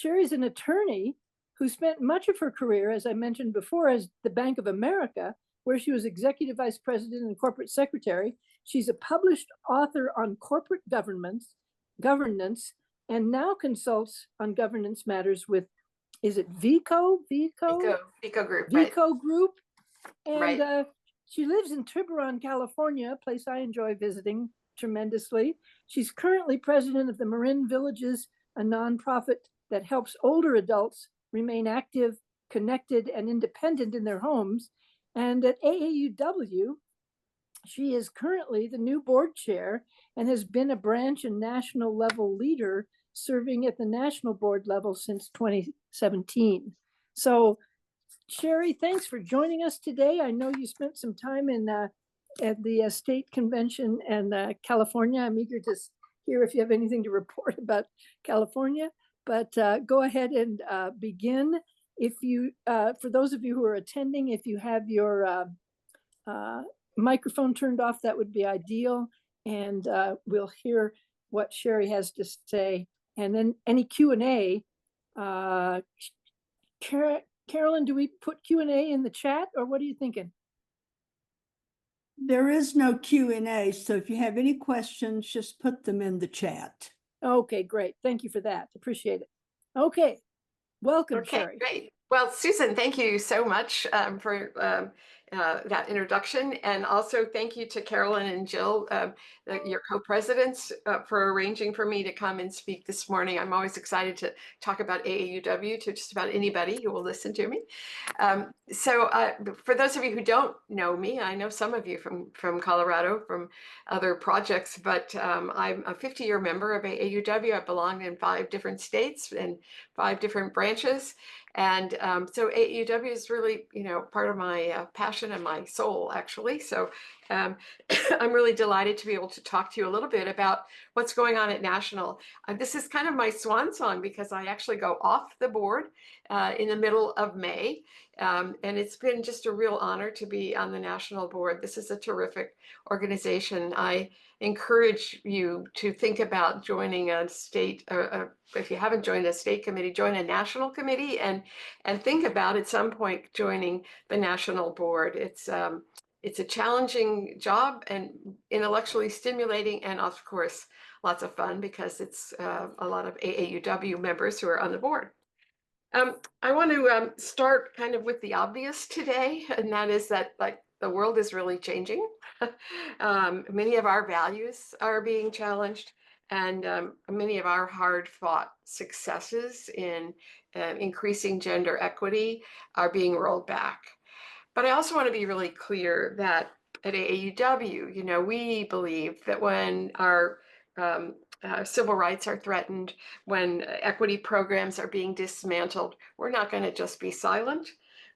Sherry's an attorney who spent much of her career, as I mentioned before, as the Bank of America, where she was executive vice president and corporate secretary. She's a published author on corporate governance, and now consults on governance matters with, is it Vico Group, right? Vico Group. And Right. she lives in Tiburon, California, a place I enjoy visiting tremendously. She's currently president of the Marin Villages, a nonprofit that helps older adults remain active, connected, and independent in their homes. And at AAUW, she is currently the new board chair and has been a branch and national level leader, serving at the national board level since 2017. So, Sherry, thanks for joining us today. I know you spent some time at the state convention in California. I'm eager to hear if you have anything to report about California, but go ahead and begin. If you, for those of you who are attending, if you have your microphone turned off, that would be ideal. And we'll hear what Sherry has to say. And then any Q&A. Carolyn, do we put Q&A in the chat, or what are you thinking? There is no Q&A, so if you have any questions, just put them in the chat. Okay, great. Thank you for that. Appreciate it. Okay, welcome, Sherry. Great. Well, Susan, thank you so much for that introduction. And also thank you to Carolyn and Jill, your co-presidents, for arranging for me to come and speak this morning. I'm always excited to talk about AAUW to just about anybody who will listen to me. So for those of you who don't know me, I know some of you from Colorado, from other projects, but I'm a 50-year member of AAUW. I belong in 5 different states and 5 different branches. And so AAUW is really, part of my passion and my soul, actually. So I'm really delighted to be able to talk to you a little bit about what's going on at National. This is kind of my swan song because I actually go off the board in the middle of May. And it's been just a real honor to be on the National Board. This is a terrific organization. I encourage you to think about joining a state, if you haven't joined a state committee, join a national committee and think about at some point joining the National Board. It's a challenging job and intellectually stimulating, and of course, lots of fun because it's a lot of AAUW members who are on the board. I want to start kind of with the obvious today, and that is that the world is really changing. Many of our values are being challenged, and many of our hard-fought successes in increasing gender equity are being rolled back. But I also want to be really clear that at AAUW, we believe that when our civil rights are threatened, when equity programs are being dismantled, we're not going to just be silent.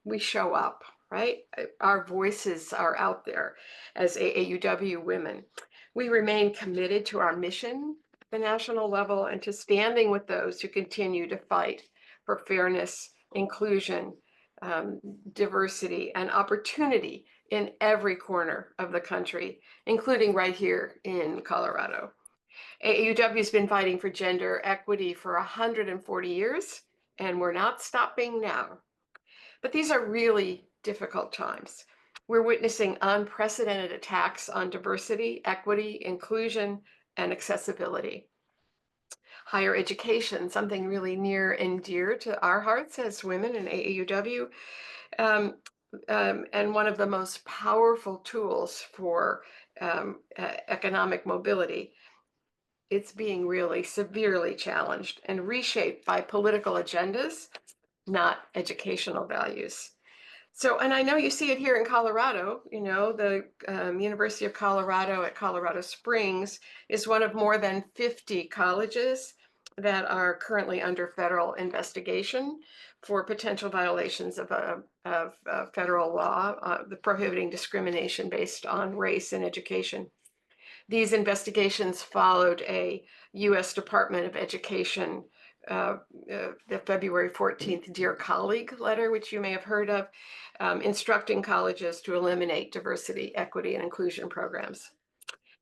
We show up, right? Our voices are out there as AAUW women. We remain committed to our mission at the national level and to standing with those who continue to fight for fairness, inclusion, diversity, and opportunity in every corner of the country, including right here in Colorado. AAUW has been fighting for gender equity for 140 years, and we're not stopping now. But these are really difficult times. We're witnessing unprecedented attacks on diversity, equity, inclusion, and accessibility. Higher education, something really near and dear to our hearts as women in AAUW, and one of the most powerful tools for economic mobility. It's being really severely challenged and reshaped by political agendas, not educational values. So, and I know you see it here in Colorado, the University of Colorado at Colorado Springs is one of more than 50 colleges that are currently under federal investigation for potential violations of federal law, prohibiting discrimination based on race in education. These investigations followed a U.S. Department of Education, the February 14th Dear Colleague letter, which you may have heard of, instructing colleges to eliminate diversity, equity, and inclusion programs.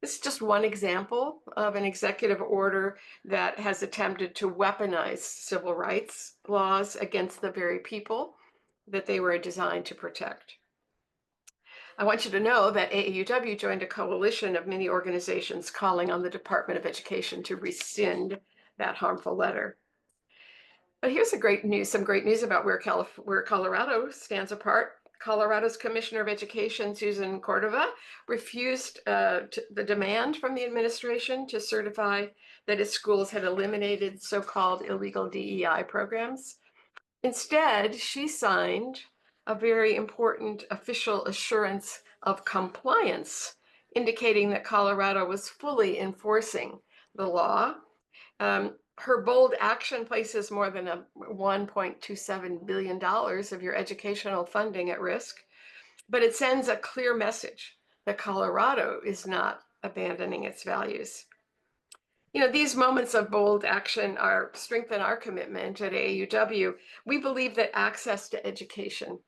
This is just one example of an executive order that has attempted to weaponize civil rights laws against the very people that they were designed to protect. I want you to know that AAUW joined a coalition of many organizations calling on the Department of Education to rescind that harmful letter. But here's some great news about where Colorado stands apart. Colorado's Commissioner of Education, Susan Cordova, refused the demand from the administration to certify that its schools had eliminated so-called illegal DEI programs. Instead, she signed a very important official assurance of compliance, indicating that Colorado was fully enforcing the law. Her bold action places more than $1.27 billion of your educational funding at risk, but it sends a clear message that Colorado is not abandoning its values. These moments of bold action strengthen our commitment at AAUW. We believe that access to education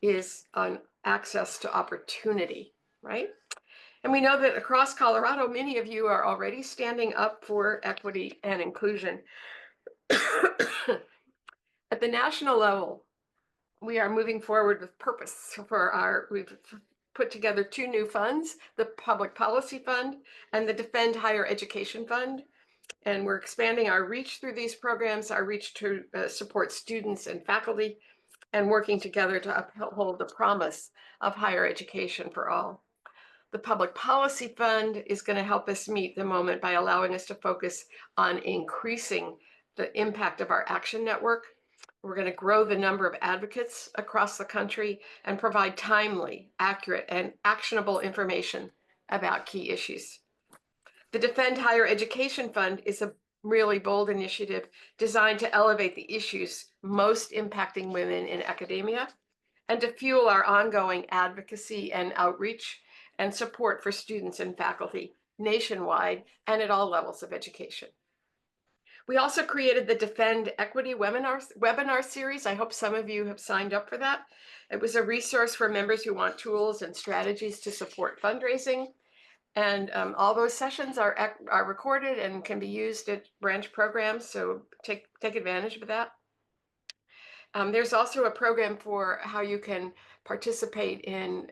is an access to opportunity, right? And we know that across Colorado, many of you are already standing up for equity and inclusion. At the national level, we are moving forward with purpose we've put together two new funds, the Public Policy Fund and the Defend Higher Education Fund. And we're expanding our reach through these programs, our reach to support students and faculty, and working together to uphold the promise of higher education for all. The Public Policy Fund is going to help us meet the moment by allowing us to focus on increasing the impact of our action network. We're going to grow the number of advocates across the country and provide timely, accurate, and actionable information about key issues. The Defend Higher Education Fund is a really bold initiative designed to elevate the issues most impacting women in academia and to fuel our ongoing advocacy and outreach and support for students and faculty nationwide and at all levels of education. We also created the Defend Equity webinar series. I hope some of you have signed up for that. It was a resource for members who want tools and strategies to support fundraising. And all those sessions are recorded and can be used at branch programs, so take advantage of that. There's also a program for how you can participate in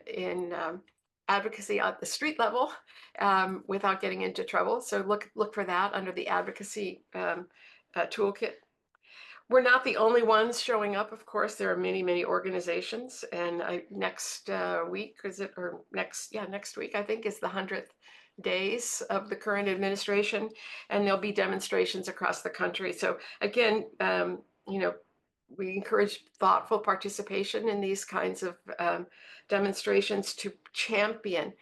advocacy at the street level without getting into trouble. So look for that under the advocacy toolkit. We're not the only ones showing up, of course. There are many organizations, and next week, next week, I think, is the 100th days of the current administration, and there'll be demonstrations across the country. So again, we encourage thoughtful participation in these kinds of demonstrations to champion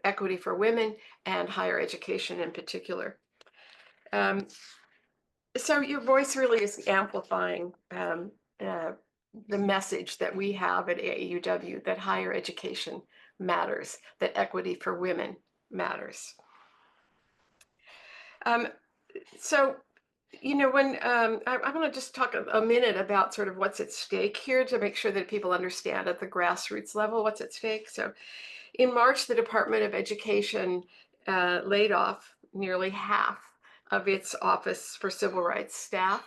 equity for women and higher education in particular. So your voice really is amplifying the message that we have at AAUW, that higher education matters, that equity for women matters. So, when I want to just talk a minute about sort of what's at stake here to make sure that people understand at the grassroots level what's at stake. So in March, the Department of Education laid off nearly half of its Office for Civil Rights staff,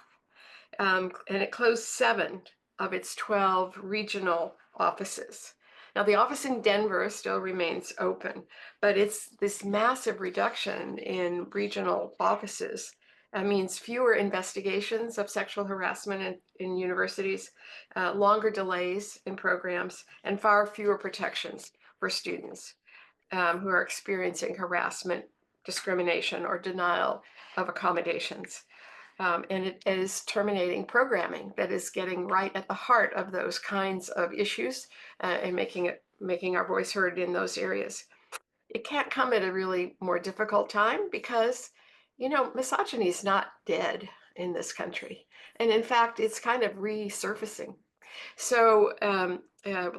and it closed 7 of its 12 regional offices. Now, the office in Denver still remains open, but it's this massive reduction in regional offices. That means fewer investigations of sexual harassment in universities, longer delays in programs, and far fewer protections for students who are experiencing harassment, discrimination, or denial of accommodations. And it is terminating programming that is getting right at the heart of those kinds of issues and making our voice heard in those areas. It can't come at a really more difficult time because, misogyny is not dead in this country. And in fact, it's kind of resurfacing. So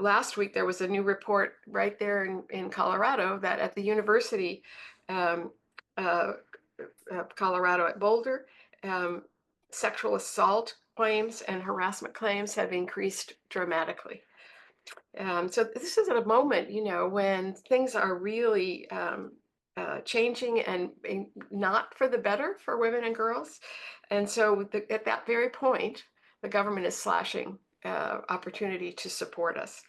last week, there was a new report right there in Colorado that at the University Colorado at Boulder, sexual assault claims and harassment claims have increased dramatically. So this is at a moment, when things are really changing and not for the better for women and girls. And so at that very point, the government is slashing opportunity to support us.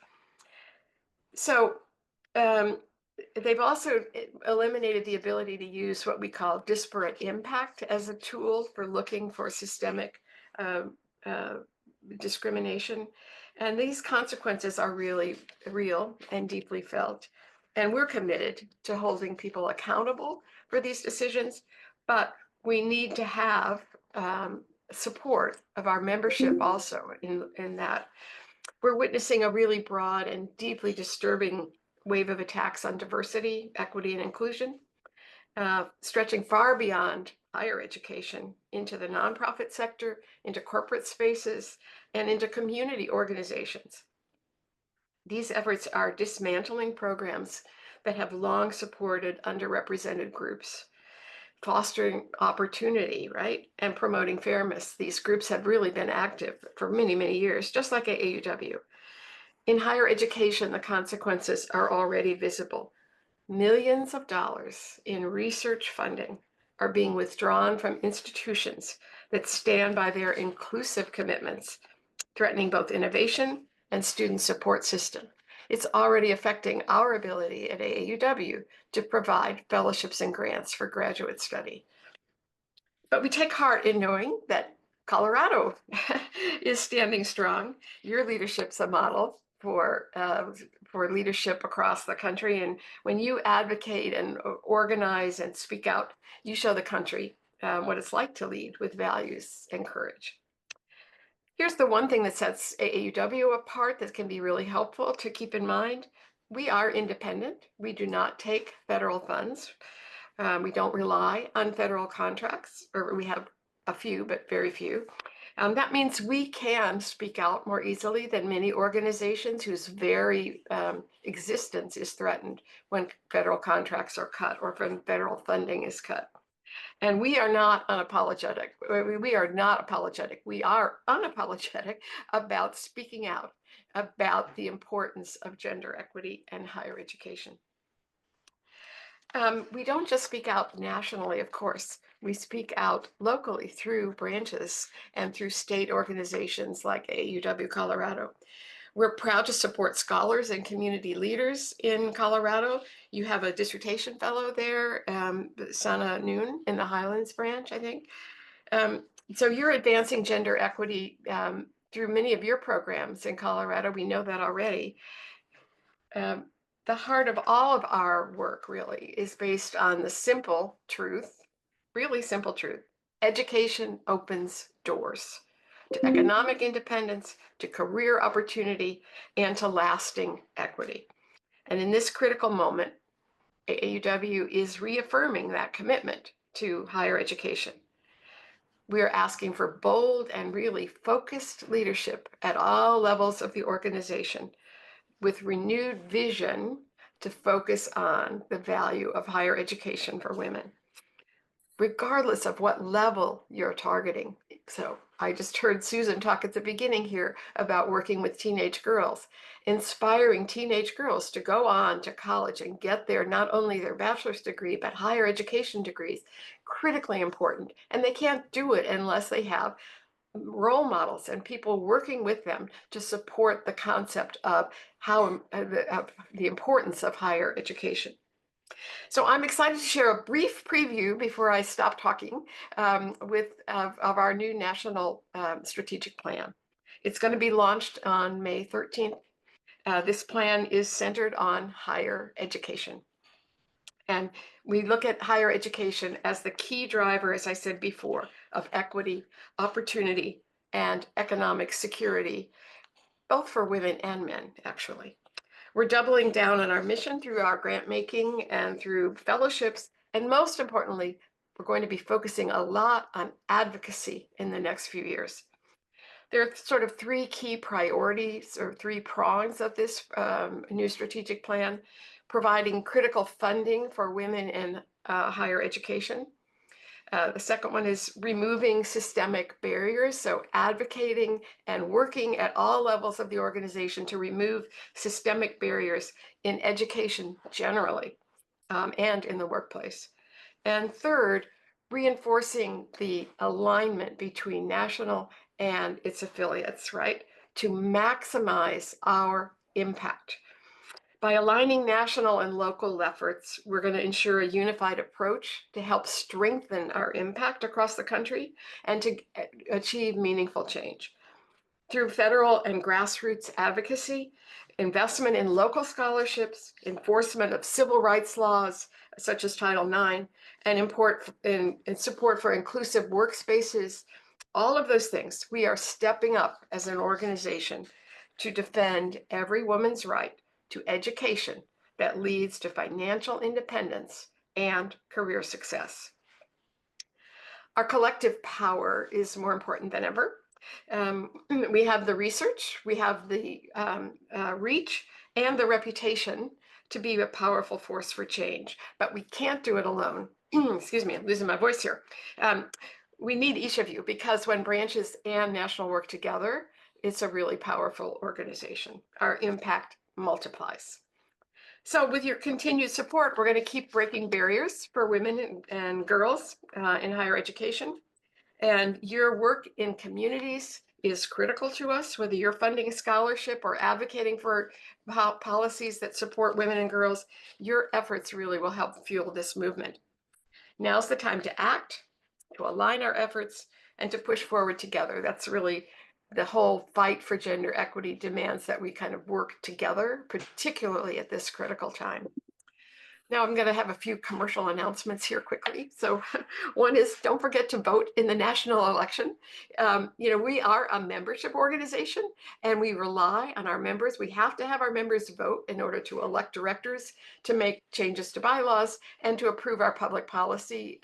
So um, they've also eliminated the ability to use what we call disparate impact as a tool for looking for systemic um, uh, discrimination. And these consequences are really real and deeply felt. And we're committed to holding people accountable for these decisions, but we need to have support of our membership also in that. We're witnessing a really broad and deeply disturbing wave of attacks on diversity, equity, and inclusion, stretching far beyond higher education into the nonprofit sector, into corporate spaces, and into community organizations. These efforts are dismantling programs that have long supported underrepresented groups, fostering opportunity, right, and promoting fairness. These groups have really been active for many, many years, just like AAUW. In higher education, the consequences are already visible. Millions of dollars in research funding are being withdrawn from institutions that stand by their inclusive commitments, threatening both innovation and student support system. It's already affecting our ability at AAUW to provide fellowships and grants for graduate study. But we take heart in knowing that Colorado is standing strong. Your leadership's a model for leadership across the country. And when you advocate and organize and speak out, you show the country what it's like to lead with values and courage. Here's the one thing that sets AAUW apart that can be really helpful to keep in mind. We are independent. We do not take federal funds. We don't rely on federal contracts, or we have a few, but very few. That means we can speak out more easily than many organizations whose very existence is threatened when federal contracts are cut or when federal funding is cut. And we are not unapologetic. We are not apologetic. We are unapologetic about speaking out about the importance of gender equity and higher education. We don't just speak out nationally, of course. We speak out locally through branches and through state organizations like AAUW Colorado. We're proud to support scholars and community leaders in Colorado. You have a dissertation fellow there, Sana Noon in the Highlands branch, I think. So you're advancing gender equity through many of your programs in Colorado. We know that already. The heart of all of our work really is based on the simple truth, really simple truth. Education opens doors to economic independence, to career opportunity, and to lasting equity. And in this critical moment, AAUW is reaffirming that commitment to higher education. We are asking for bold and really focused leadership at all levels of the organization, with renewed vision to focus on the value of higher education for women, regardless of what level you're targeting. So I just heard Susan talk at the beginning here about working with teenage girls, inspiring teenage girls to go on to college and get not only their bachelor's degree, but higher education degrees, critically important. And they can't do it unless they have role models and people working with them to support the concept of the importance of higher education. So I'm excited to share a brief preview before I stop talking of our new national strategic plan. It's going to be launched on May 13th. This plan is centered on higher education. And we look at higher education as the key driver, as I said before, of equity, opportunity, and economic security, both for women and men, actually. We're doubling down on our mission through our grant making and through fellowships. And most importantly, we're going to be focusing a lot on advocacy in the next few years. There are sort of three key priorities or three prongs of this new strategic plan: providing critical funding for women in higher education, The second one is removing systemic barriers. So advocating and working at all levels of the organization to remove systemic barriers in education generally, and in the workplace. And third, reinforcing the alignment between national and its affiliates, right? To maximize our impact. By aligning national and local efforts, we're going to ensure a unified approach to help strengthen our impact across the country and to achieve meaningful change. Through federal and grassroots advocacy, investment in local scholarships, enforcement of civil rights laws such as Title IX, and support for inclusive workspaces, all of those things, we are stepping up as an organization to defend every woman's right to education that leads to financial independence and career success. Our collective power is more important than ever. We have the research, we have the reach, and the reputation to be a powerful force for change, but we can't do it alone. Excuse me, I'm losing my voice here. We need each of you, because when branches and national work together, it's a really powerful organization. Our impact multiplies. So with your continued support, we're going to keep breaking barriers for women and girls in higher education. And your work in communities is critical to us, whether you're funding a scholarship or advocating for policies that support women and girls. Your efforts really will help fuel this movement. Now's the time to act, to align our efforts, and to push forward together. That's really the whole fight for gender equity demands that we kind of work together, particularly at this critical time. Now I'm going to have a few commercial announcements here quickly. So one is, don't forget to vote in the national election. We are a membership organization and we rely on our members. We have to have our members vote in order to elect directors, to make changes to bylaws, and to approve our public policy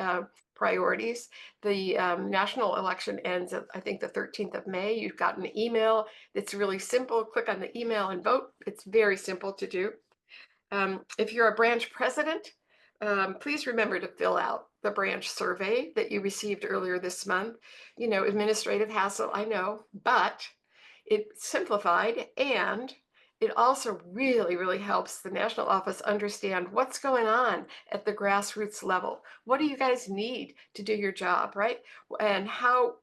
priorities. The national election ends, I think, the 13th of May. You've got an email. It's really simple. Click on the email and vote. It's very simple to do. If you're a branch president, please remember to fill out the branch survey that you received earlier this month. Administrative hassle, I know, but it's simplified, and it also really, really helps the national office understand what's going on at the grassroots level. What do you guys need to do your job, right? And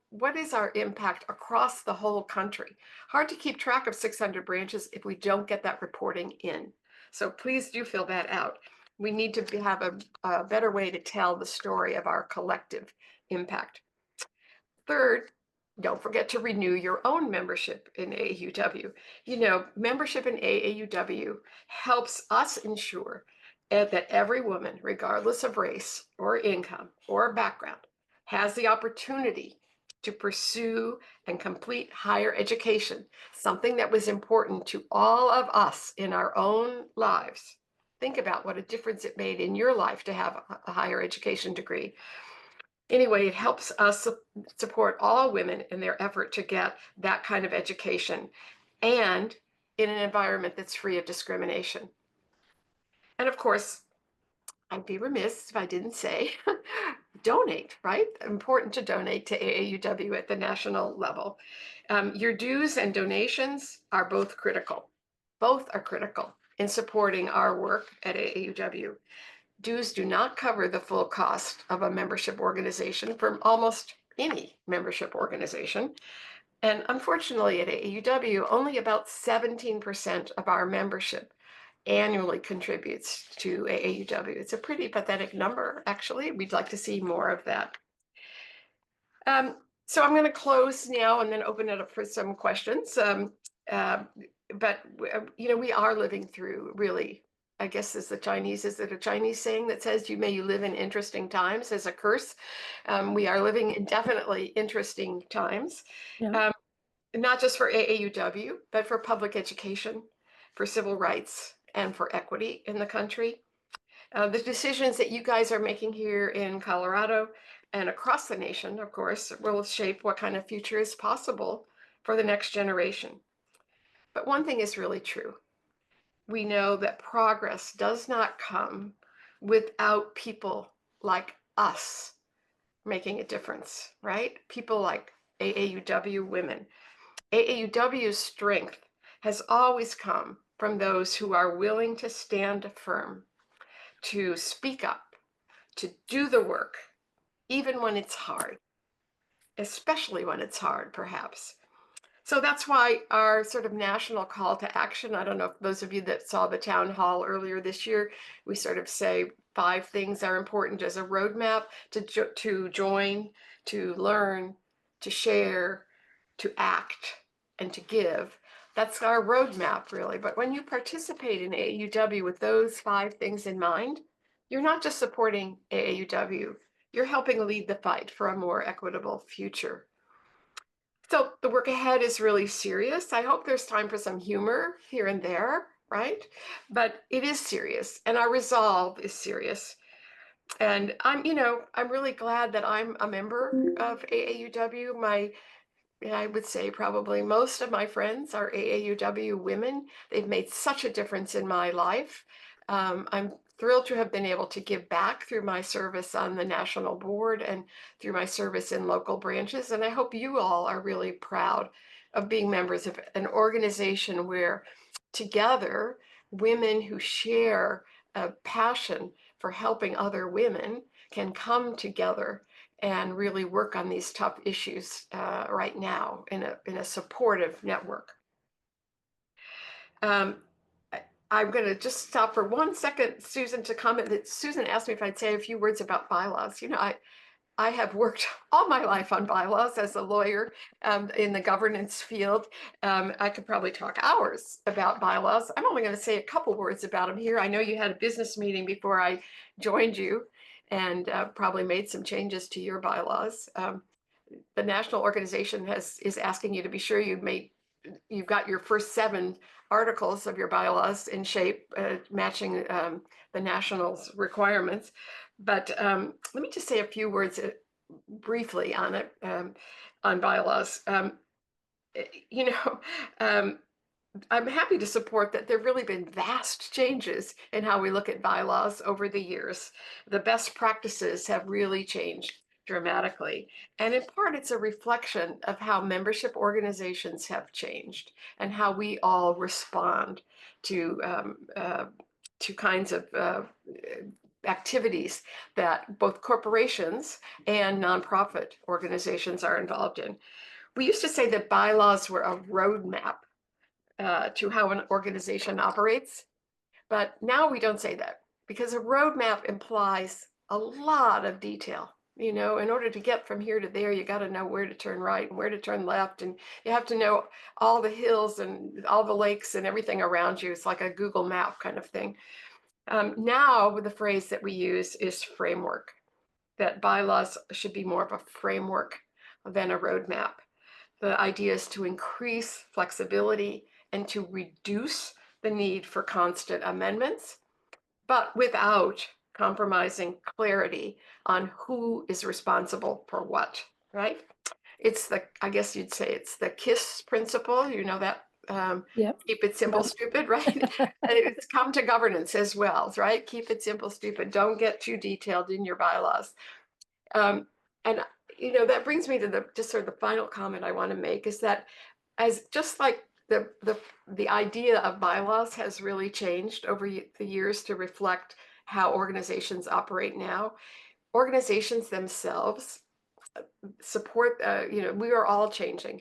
what is our impact across the whole country? Hard to keep track of 600 branches if we don't get that reporting in. So please do fill that out. We need to have a better way to tell the story of our collective impact. Third, don't forget to renew your own membership in AAUW. Membership in AAUW helps us ensure that every woman, regardless of race or income or background, has the opportunity to pursue and complete higher education, something that was important to all of us in our own lives. Think about what a difference it made in your life to have a higher education degree. Anyway, it helps us support all women in their effort to get that kind of education, and in an environment that's free of discrimination. And of course, I'd be remiss if I didn't say, donate, right? Important to donate to AAUW at the national level. Your dues and donations are both critical. Both are critical in supporting our work at AAUW. Dues do not cover the full cost of a membership organization from almost any membership organization. And unfortunately at AAUW, only about 17% of our membership annually contributes to AAUW. It's a pretty pathetic number, actually. We'd like to see more of that. So I'm going to close now and then open it up for some questions. But we are living through, really, I guess is it a Chinese saying that says, you live in interesting times, as a curse. We are living in definitely interesting times. Yeah. Not just for AAUW, but for public education, for civil rights, and for equity in the country. The decisions that you guys are making here in Colorado and across the nation, of course, will shape what kind of future is possible for the next generation. But one thing is really true. We know that progress does not come without people like us making a difference, right? People like AAUW women. AAUW's strength has always come from those who are willing to stand firm, to speak up, to do the work, even when it's hard, especially when it's hard, perhaps. So that's why our sort of national call to action, I don't know if those of you that saw the town hall earlier this year, we sort of say 5 things are important as a roadmap to join, to learn, to share, to act, and to give. That's our roadmap, really. But when you participate in AAUW with those 5 things in mind, you're not just supporting AAUW, you're helping lead the fight for a more equitable future. So the work ahead is really serious. I hope there's time for some humor here and there, right? But it is serious, and our resolve is serious. And I'm really glad that I'm a member of AAUW. I would say probably most of my friends are AAUW women. They've made such a difference in my life. I'm thrilled to have been able to give back through my service on the national board and through my service in local branches. And I hope you all are really proud of being members of an organization where together women who share a passion for helping other women can come together and really work on these tough issues right now in a supportive network. I'm going to just stop for 1 second, Susan, to comment that Susan asked me if I'd say a few words about bylaws. I have worked all my life on bylaws as a lawyer in the governance field. I could probably talk hours about bylaws. I'm only going to say a couple words about them here. I know you had a business meeting before I joined you and probably made some changes to your bylaws. The national organization is asking you to be sure you've got your first 7 articles of your bylaws in shape, matching the national's requirements. But let me just say a few words briefly on it, on bylaws. You know, I'm happy to support that there've really been vast changes in how we look at bylaws over the years. The best practices have really changed dramatically. And in part, it's a reflection of how membership organizations have changed and how we all respond to kinds of activities that both corporations and nonprofit organizations are involved in. We used to say that bylaws were a roadmap to how an organization operates. But now we don't say that because a roadmap implies a lot of detail. In order to get from here to there, you got to know where to turn right and where to turn left. And you have to know all the hills and all the lakes and everything around you. It's like a Google map kind of thing. Now, the phrase that we use is framework, that bylaws should be more of a framework than a roadmap. The idea is to increase flexibility and to reduce the need for constant amendments, but without compromising clarity on who is responsible for what, right? I guess you'd say it's the KISS principle, that Yep. keep it simple, stupid, right? It's come to governance as well, right? Keep it simple, stupid. Don't get too detailed in your bylaws. And that brings me to just sort of the final comment I want to make is that as just like the idea of bylaws has really changed over the years to reflect how organizations operate now, organizations themselves support, we are all changing.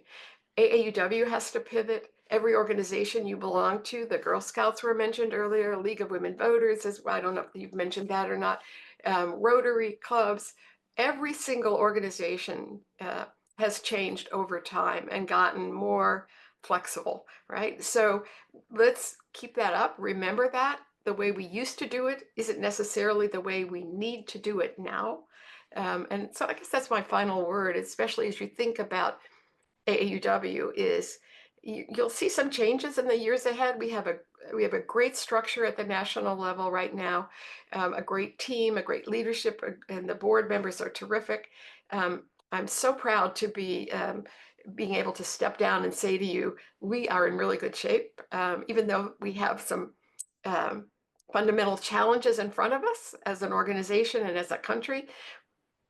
AAUW has to pivot. Every organization you belong to, the Girl Scouts were mentioned earlier, League of Women Voters, I don't know if you've mentioned that or not, Rotary clubs, every single organization has changed over time and gotten more flexible, right? So let's keep that up. Remember that the way we used to do it isn't necessarily the way we need to do it now. And so I guess that's my final word, especially as you think about AAUW, is you'll see some changes in the years ahead. We have a great structure at the national level right now, a great team, a great leadership, and the board members are terrific. I'm so proud to be being able to step down and say to you, we are in really good shape, even though we have some fundamental challenges in front of us as an organization and as a country.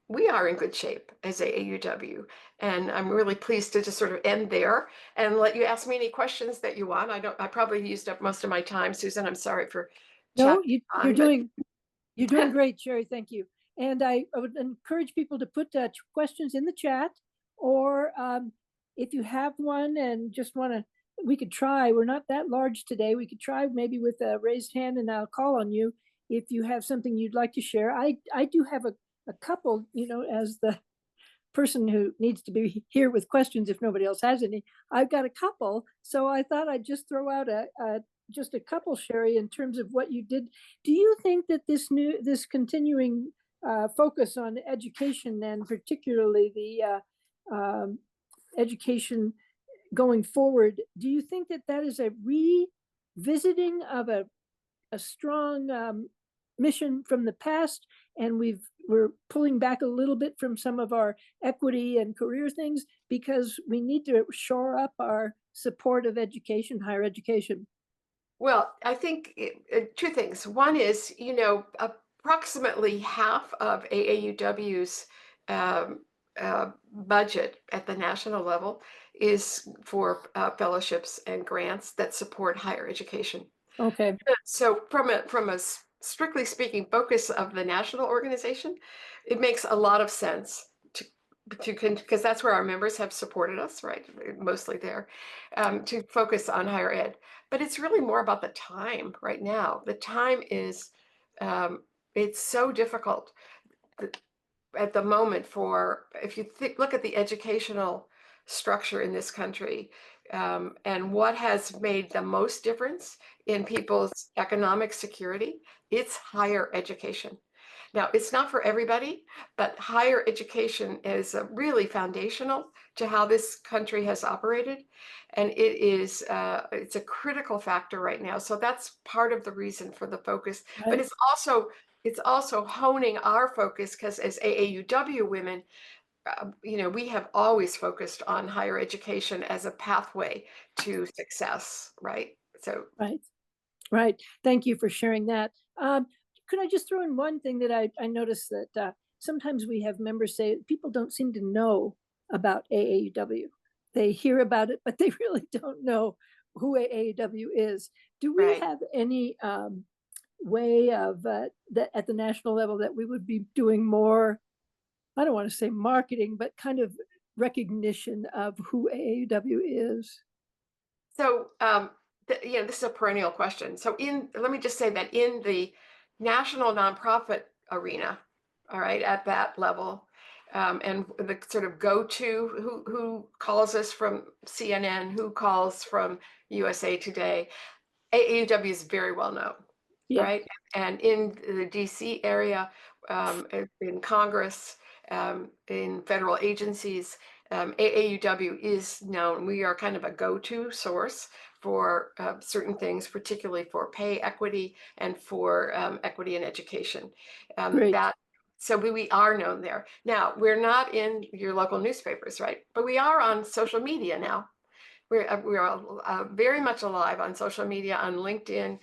we are in good shape as AAUW, and I'm really pleased to just sort of end there and let you ask me any questions that you want. I probably used up most of my time, Susan. I'm sorry for No, chatting you're on, but doing great, Sherry. Thank you. And I would encourage people to put questions in the chat, or if you have one and just want to, we could try. We're not that large today. We could try maybe with a raised hand, and I'll call on you if you have something you'd like to share. I do have a couple, as the person who needs to be here with questions if nobody else has any. I've got a couple, so I thought I'd just throw out just a couple, Sherry, in terms of what you did. Do you think that this continuing focus on education, and particularly the education going forward, do you think that that is a revisiting of a strong mission from the past, and we're pulling back a little bit from some of our equity and career things because we need to shore up our support of education, higher education? well, I think two things. One is, approximately half of AAUW's budget at the national level is for fellowships and grants that support higher education. Okay, So from a strictly speaking focus of the national organization, it makes a lot of sense because that's where our members have supported us, right? Mostly there, to focus on higher ed. But it's really more about the time right now. The time is, it's so difficult at the moment for, if you look at the educational structure in this country, and what has made the most difference in people's economic security, it's higher education. Now, it's not for everybody, but higher education is really foundational to how this country has operated, and it's a critical factor right now. So that's part of the reason for the focus. But right, it's also honing our focus because as AAUW women, we have always focused on higher education as a pathway to success, right? So right, right. Thank you for sharing that. Could I just throw in one thing that I noticed that sometimes we have members say people don't seem to know about AAUW. They hear about it, but they really don't know who AAUW is. Do we right. have any way of that at the national level that we would be doing more, I don't want to say marketing, but kind of recognition of who AAUW is? So, this is a perennial question. So, let me just say that in the national nonprofit arena, all right, at that level, and the sort of go-to, who calls us from CNN, who calls from USA Today, AAUW is very well known, Yeah, right? And in the DC area, in Congress, in federal agencies, AAUW is known. We are kind of a go-to source for certain things, particularly for pay equity and for equity in education. great. So we are known there. Now, we're not in your local newspapers, right? But we are on social media now. We're very much alive on social media, on LinkedIn.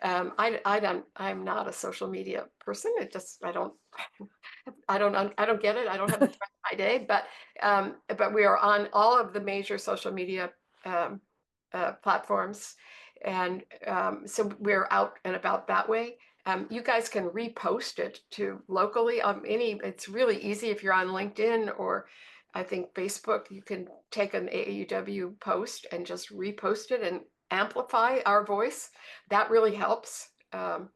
I'm not a social media person. I don't get it. I don't have the time of my day, but we are on all of the major social media um, platforms, and so we're out and about that way. You guys can repost it to locally. It's really easy if you're on LinkedIn or I think Facebook. You can take an AAUW post and just repost it and amplify our voice. That really helps to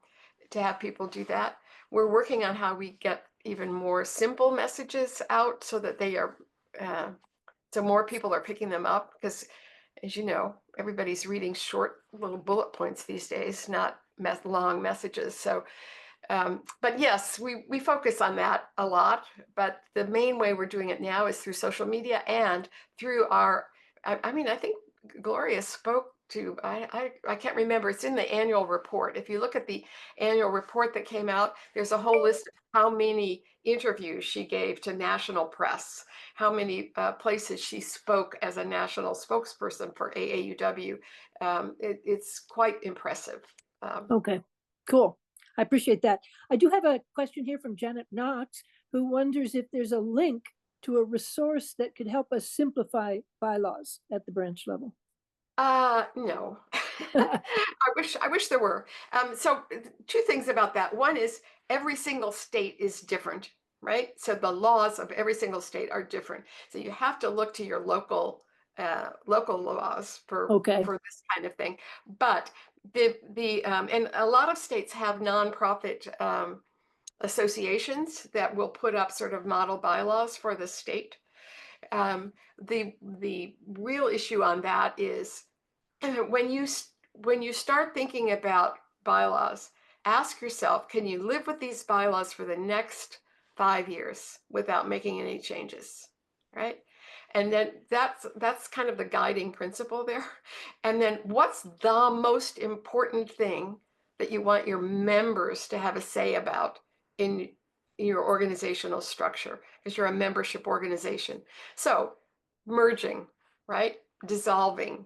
have people do that. We're working on how we get even more simple messages out so that so more people are picking them up because, as you know, everybody's reading short little bullet points these days, not long messages. So, but yes, we focus on that a lot. But the main way we're doing it now is through social media and through I think Gloria spoke to, I can't remember, it's in the annual report. If you look at the annual report that came out, there's a whole list of how many interviews she gave to national press, how many places she spoke as a national spokesperson for AAUW. It's quite impressive. Okay, cool. I appreciate that. I do have a question here from Janet Knox, who wonders if there's a link to a resource that could help us simplify bylaws at the branch level. No. I wish there were. So two things about that. One is every single state is different, right? So the laws of every single state are different. So you have to look to your local laws Okay. for this kind of thing. But and a lot of states have nonprofit associations that will put up sort of model bylaws for the state. The real issue on that is when you start thinking about bylaws, ask yourself, can you live with these bylaws for the next 5 years without making any changes, right? And then that's kind of the guiding principle there. And then what's the most important thing that you want your members to have a say about in your organizational structure, because you're a membership organization. So merging, right? Dissolving,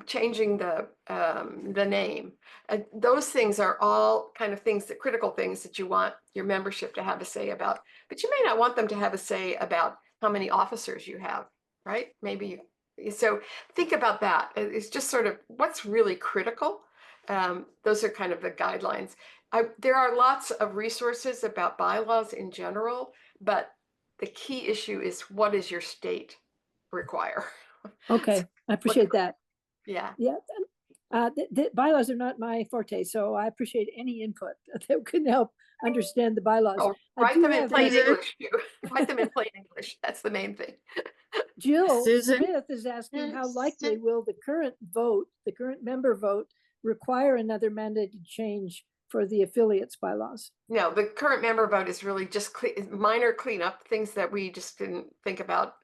changing the name. Those things are all kind of things, that critical things that you want your membership to have a say about. But you may not want them to have a say about how many officers you have, right? Maybe. So think about that. It's just sort of what's really critical. Those are kind of the guidelines. There are lots of resources about bylaws in general, but the key issue is, what does your state require? Okay, I appreciate that. Yeah. Yeah. The bylaws are not my forte, so I appreciate any input that could help understand the bylaws. Oh, I write do them in have plain a- English too. Write them in plain English. That's the main thing. Jill Susan? Smith is asking, how likely Susan? will the current member vote, require another mandated change for the affiliates bylaws? No, the current member vote is really just minor cleanup, things that we just didn't think about.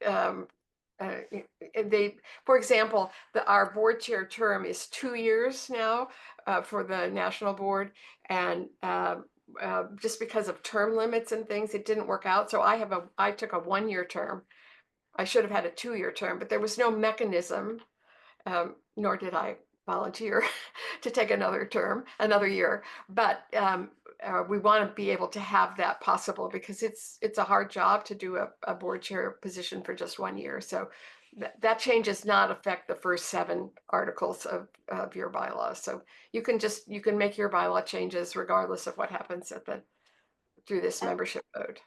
For example, our board chair term is 2 years now for the national board, and just because of term limits and things, it didn't work out. So I took a 1-year term. I should have had a 2-year term, but there was no mechanism, nor did I volunteer to take another year. But we want to be able to have that possible, because it's a hard job to do a board chair position for just 1 year. So that change does not affect the first 7 articles of your bylaws. So you can make your bylaw changes regardless of what happens through this membership vote.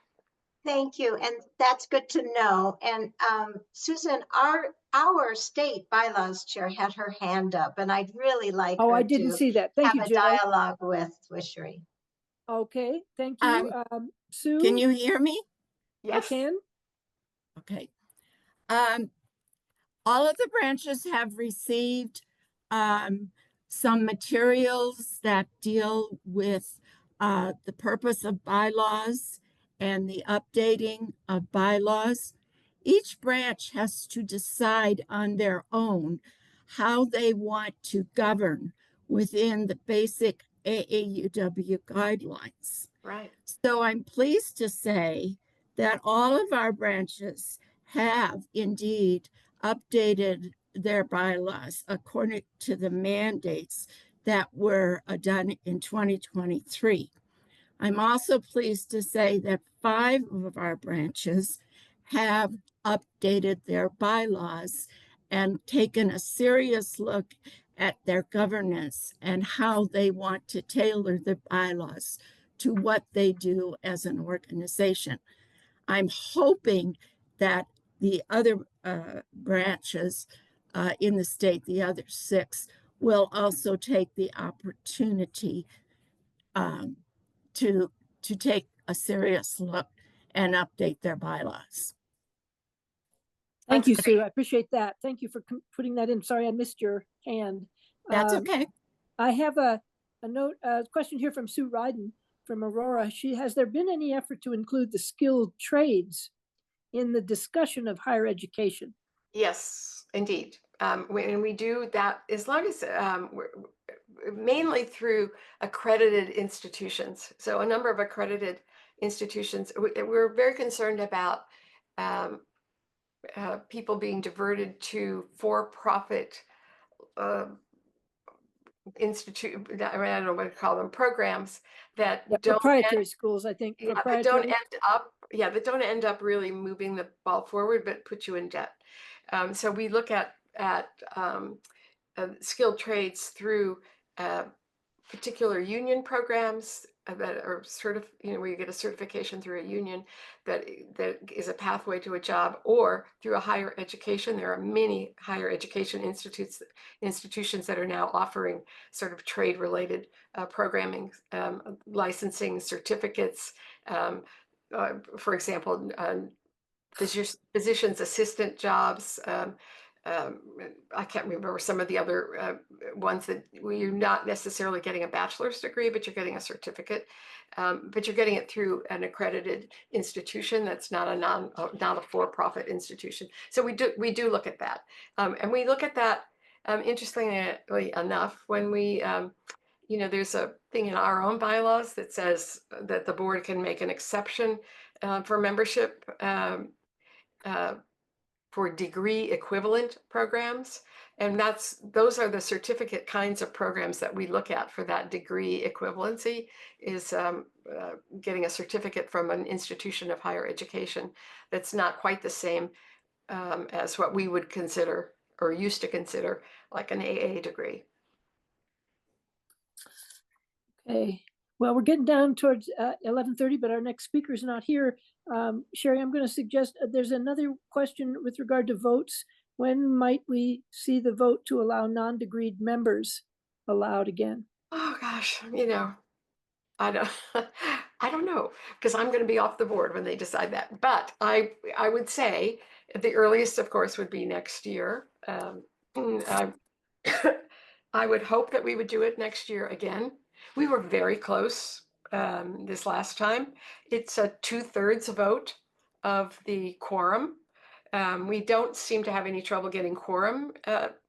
Thank you, and that's good to know. And Susan, our state bylaws chair had her hand up, and I'd really like Oh, her I didn't to see that. Thank have you, a Jill. dialogue with Sherry. Okay, thank you. Sue? Can you hear me? I Yes. can. Okay. All of the branches have received some materials that deal with the purpose of bylaws and the updating of bylaws. Each branch has to decide on their own how they want to govern within the basic AAUW guidelines. Right. So I'm pleased to say that all of our branches have indeed updated their bylaws according to the mandates that were done in 2023. I'm also pleased to say that 5 of our branches have updated their bylaws and taken a serious look at their governance and how they want to tailor the bylaws to what they do as an organization. I'm hoping that the other branches in the state, the other 6, will also take the opportunity to take a serious look and update their bylaws. Thank you, That's Sue. I appreciate that. Thank you for putting that in. Sorry, I missed your hand. That's okay. I have a question here from Sue Ryden from Aurora. Has there been any effort to include the skilled trades in the discussion of higher education? Yes, indeed. When we do that, as long as mainly through accredited institutions. So a number of accredited institutions, we're very concerned about people being diverted to for-profit I don't know what to call them, programs that Yeah, don't proprietary schools, I think, yeah, proprietary. that don't end up really moving the ball forward, but put you in debt. So we look at skilled trades through particular union programs that are where you get a certification through a union that is a pathway to a job, or through a higher education. There are many higher education institutions that are now offering sort of trade related programming, licensing, certificates. For example, physician's assistant jobs. I can't remember some of the other ones that where you're not necessarily getting a bachelor's degree, but you're getting a certificate. But you're getting it through an accredited institution that's not a for-profit institution. So we do look at that, and we look at that interestingly enough when we. There's a thing in our own bylaws that says that the board can make an exception for membership. For degree equivalent programs. And those are the certificate kinds of programs that we look at for that degree equivalency, is getting a certificate from an institution of higher education that's not quite the same as what we would consider or used to consider like an AA degree. Okay, well, we're getting down towards 11:30, but our next speaker is not here. Sherry, I'm going to suggest there's another question with regard to votes. When might we see the vote to allow non-degreed members allowed again? Oh gosh, I don't I don't know, because I'm going to be off the board when they decide that. But I would say the earliest, of course, would be next year. I, I would hope that we would do it next year again. We were very close this last time. It's a 2/3 vote of the quorum. We don't seem to have any trouble getting quorum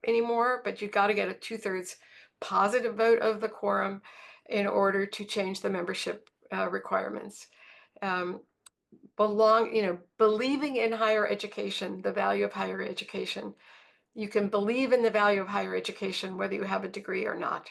anymore, but you got to get a 2/3 positive vote of the quorum in order to change the membership requirements. Believing in higher education, the value of higher education. You can believe in the value of higher education whether you have a degree or not.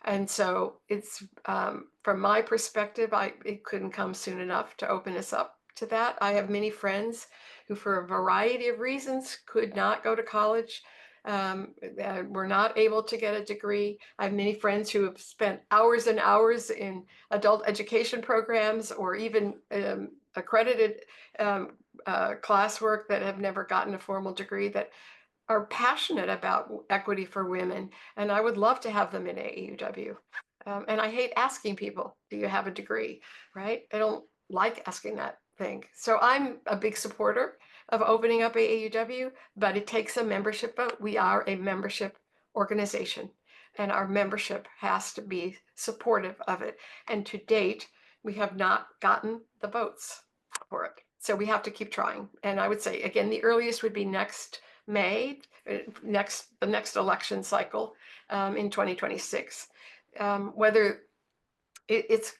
And so it's, from my perspective, it couldn't come soon enough to open us up to that. I have many friends who, for a variety of reasons, could not go to college, were not able to get a degree. I have many friends who have spent hours and hours in adult education programs or even accredited classwork that have never gotten a formal degree, that are passionate about equity for women, and I would love to have them in AAUW. And I hate asking people, do you have a degree, right? I don't like asking that thing. So I'm a big supporter of opening up AAUW, but it takes a membership vote. We are a membership organization, and our membership has to be supportive of it. And to date, we have not gotten the votes for it. So we have to keep trying. And I would say, again, the earliest would be next May, the next election cycle in 2026. Whether it's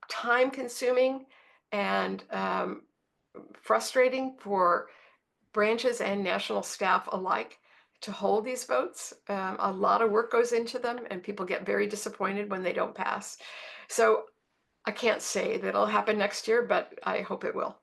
time consuming and frustrating for branches and national staff alike to hold these votes. A lot of work goes into them, and people get very disappointed when they don't pass. So I can't say that it'll happen next year, but I hope it will.